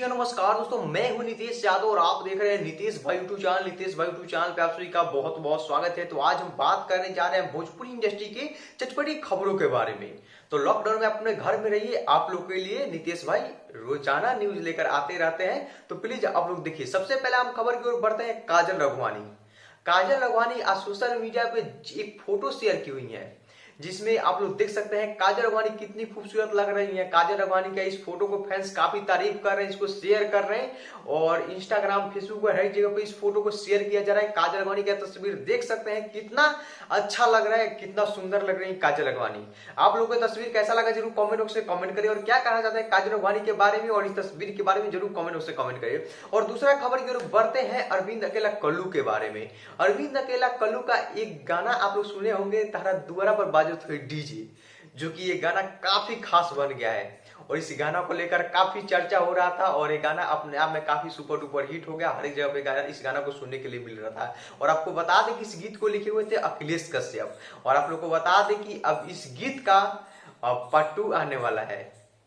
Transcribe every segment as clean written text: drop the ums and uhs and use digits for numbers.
नमस्कार दोस्तों, मैं हूं नीतीश यादव और आप देख रहे हैं नीतीश भाई यूट्यूब चैनल। नीतीश भाई यूट्यूब चैनल पे आप सभी का बहुत बहुत स्वागत है। तो आज हम बात करने जा रहे हैं भोजपुरी इंडस्ट्री के चटपटी खबरों के बारे में। तो लॉकडाउन में अपने घर में रहिए, आप लोग के लिए नीतीश भाई रोजाना न्यूज लेकर आते रहते हैं, तो प्लीज आप लोग देखिए। सबसे पहले हम खबर की ओर बढ़ते हैं। काजल राघवानी आज सोशल मीडिया पे एक फोटो शेयर की हुई है, जिसमें आप लोग देख सकते हैं काजल राघवानी कितनी खूबसूरत लग रही है। काजल राघवानी का इस फोटो को फैंस काफी तारीफ कर रहे हैं, इसको शेयर कर रहे हैं और इंस्टाग्राम फेसबुक पर हर जगह पे इस फोटो को शेयर किया जा रहा है। काजल राघवानी का तस्वीर देख सकते हैं, कितना अच्छा लग रहा है, कितना सुंदर लग रही है काजल राघवानी। आप लोगों को तस्वीर कैसा लगा जरूर कमेंट बॉक्स में कमेंट करिए, और क्या कहना चाहते हैं काजल राघवानी के बारे में और इस तस्वीर के बारे में जरूर कमेंट बॉक्स में कमेंट करिए। और दूसरा खबर की ओर बढ़ते हैं अरविंद अकेला कल्लू के बारे में। अरविंद अकेला कल्लू का एक गाना आप लोग सुने होंगे, तारा दुआरा पर बाजो थोड़ी डीजे, जो कि ये गाना काफी खास बन गया है और इस गाना को लेकर काफी चर्चा हो रहा था और ये गाना अपने आप में काफी सुपर डुपर हिट हो गया। हर एक जगह पे इस गाना को सुनने के लिए मिल रहा था। और आपको बता दें कि इस गीत को लिखे हुए थे अखिलेश कश्यप, और आप लोग को बता दें कि अब इस गीत का पार्ट 2 आने वाला है,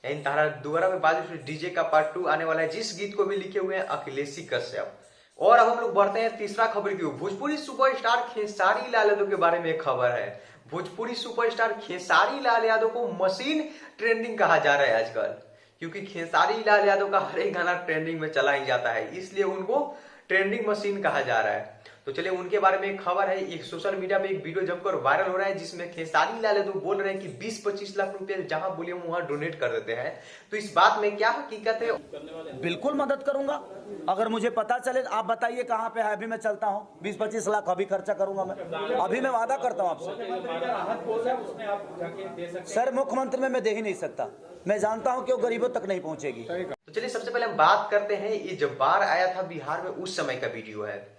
यानी तारा दुआरा पे बाजो डीजे का पार्ट 2 आने वाला है, जिस गीत को भी लिखे हुए हैं अखिलेश कश्यप। और अब हम लोग बढ़ते हैं तीसरा खबर की ओर। भोजपुरी सुपरस्टार खेसारी लाल यादव के बारे में एक खबर है। भोजपुरी सुपरस्टार खेसारी लाल यादव को मशीन ट्रेंडिंग कहा जा रहा है आजकल, क्योंकि खेसारी लाल यादव का हर एक गाना ट्रेंडिंग में चला ही जाता है, इसलिए उनको ट्रेंडिंग मशीन कहा जा रहा है। तो चलिए उनके बारे में एक खबर है। एक सोशल मीडिया पे एक वीडियो जमकर वायरल हो रहा है, जिसमें खेसारी लाल यादव बोल रहे हैं कि 20-25 लाख रुपए जहां बोले वहां डोनेट कर देते हैं। तो इस बात में क्या हकीकत है? बिल्कुल मदद करूंगा, अगर मुझे पता चले। आप बताइए कहाँ पे है, अभी मैं चलता हूँ। 20-25 लाख अभी खर्चा करूंगा मैं, अभी मैं वादा करता हूँ आपसे। सर मुख्यमंत्री में मैं दे ही नहीं सकता, मैं जानता हूँ कि वो गरीबों तक नहीं पहुंचेगी। तो चलिए सबसे पहले हम बात करते हैं, ये जब बाढ़ आया था बिहार में उस समय का वीडियो है।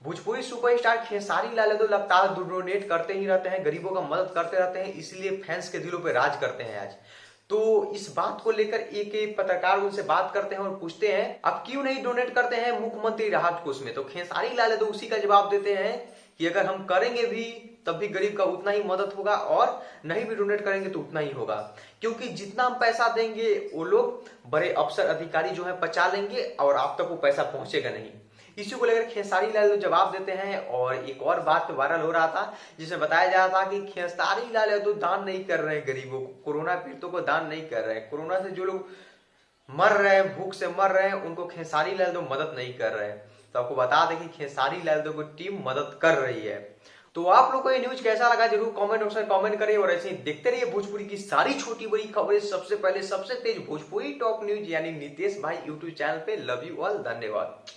भोजपुरी सुपरस्टार खेसारी लाल यादव लगातार डोनेट करते ही रहते हैं, गरीबों का मदद करते रहते हैं, इसलिए फैंस के दिलों पे राज करते हैं आज। तो इस बात को लेकर एक पत्रकार उनसे बात करते हैं और पूछते हैं आप क्यों नहीं डोनेट करते हैं मुख्यमंत्री राहत कोष में। तो खेसारी लाल यादव उसी का जवाब देते हैं कि अगर हम करेंगे भी तब भी गरीब का उतना ही मदद होगा, और नहीं भी डोनेट करेंगे तो उतना ही होगा, क्योंकि जितना हम पैसा देंगे वो लोग बड़े अफसर अधिकारी जो है पचा लेंगे और आप तक वो पैसा पहुंचेगा नहीं। इसी को लेकर खेसारी लाल जवाब देते हैं। और एक और बात वायरल हो रहा था, जिसमें बताया जा रहा था कि खेसारी लाल यादव दान नहीं कर रहे हैं गरीबों को, कोरोना पीड़ितों को दान नहीं कर रहे हैं। कोरोना से जो लोग मर रहे हैं, भूख से मर रहे हैं, उनको खेसारी लाल यादव मदद नहीं कर रहे हैं। तो आपको बता दें कि खेसारी लाल यादव की टीम मदद कर रही है। तो आप लोग को ये न्यूज कैसा लगा जरूर कमेंट बॉक्स में कमेंट करिए, और ऐसे ही देखते रहिए भोजपुरी की सारी छोटी बड़ी खबरें सबसे पहले सबसे तेज भोजपुरी टॉप न्यूज यानी नीतीश भाई यूट्यूब चैनल पे। लव यू ऑल, धन्यवाद।